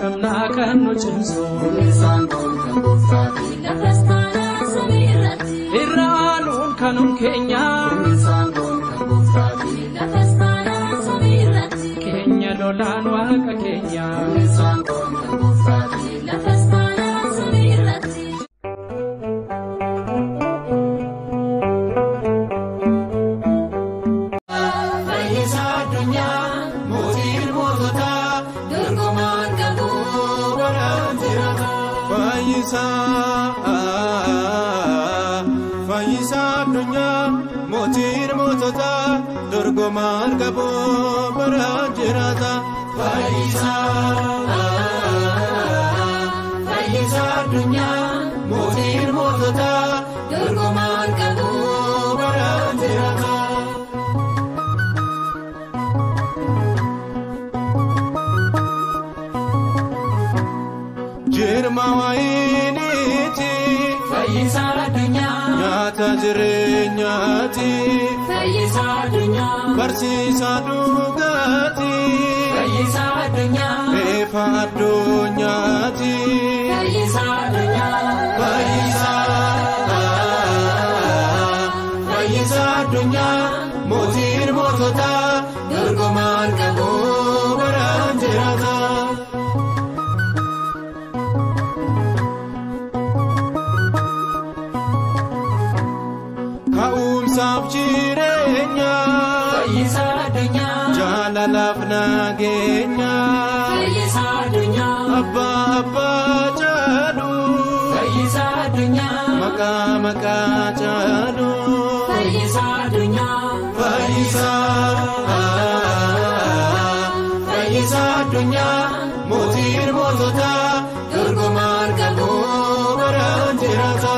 namna kan nu cimsu irraanuun kanum keenya keenya lolaan waaqa keenya Fayyisa dunya motir motota durgoman gabo bara jirata Fayyisa dunya motir motota durgoman gabo bara jirata Jirma wainiti Fayyisa dunya nyata jirenyati Fayyisa dunya barsiisa dugati Fayyisa dunya efa adunyati Fayyisa dunya Fayyisa dunya motir motota durgoman gabo baran jirata Sabjirenya Fayyisa dunya Jalalaf nagenya Fayyisa dunya Abba abba jadu Fayyisa dunya Maka jadu Fayyisa dunya Fayyisa dunya Motir motota durgoman gabo baran jirata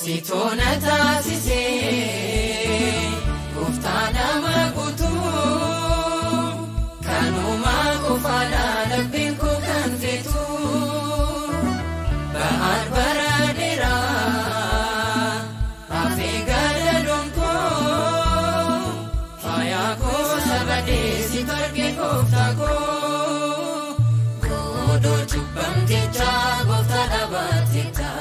Sitonata sise Uftana magutu Kanuma kufada Nabbinku kan fitu Bahar baradira Afigada donko Fayako sabade Sitarge koftako Godo chubam tita Gofta dabat tita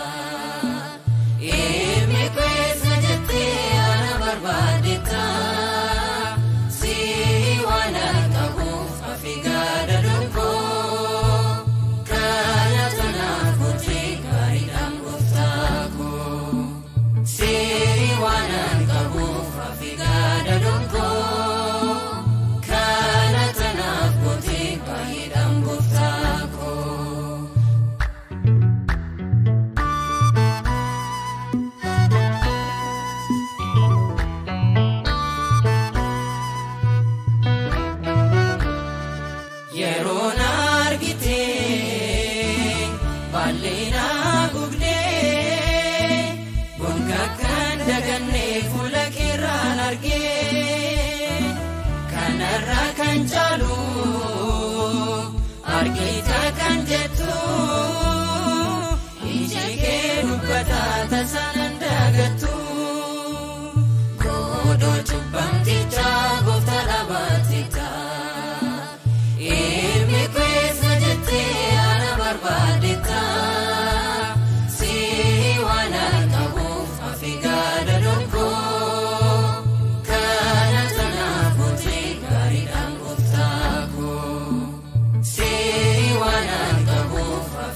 Kanjalu argita kanjetu ijeke nubata tasananda gatu godo chubam tita gofta labatita ime kwesa jete ana barbadita si wana kabu afigada donko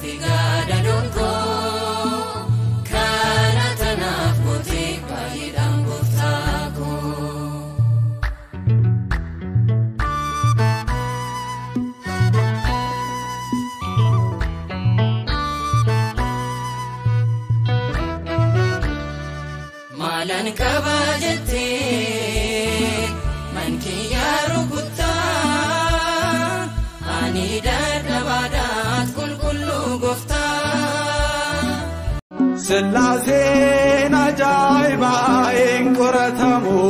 Figada donko kana Jalan kabajete manki yarukutta ani dadnabadat kullu gofta Selazen ajaiba enkoratamu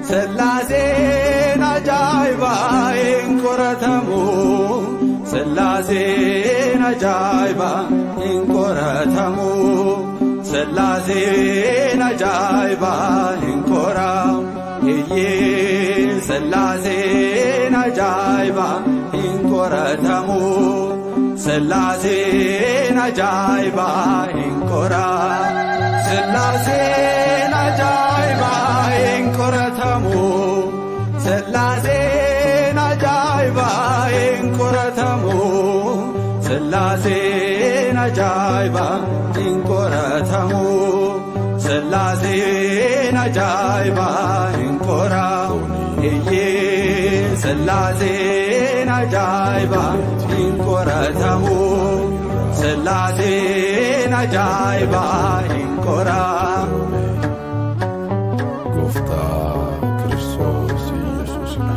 Selazen ajaiba enkoratamu Selazen ajaiba enkoratamu Selazen ajaiba enkoram Ye Selazen ajaiba enkoratamu Selazen ajaiba enkora Selazen ajaiba enkoratamu Selazen ajaiba enkoratamu Selazen ajaiba enkoratamu Selazen ajaiba enkora Ye Selazen ajaiba enkoratamu Selazen ajaiba enkora Gofta Kristos Yesusna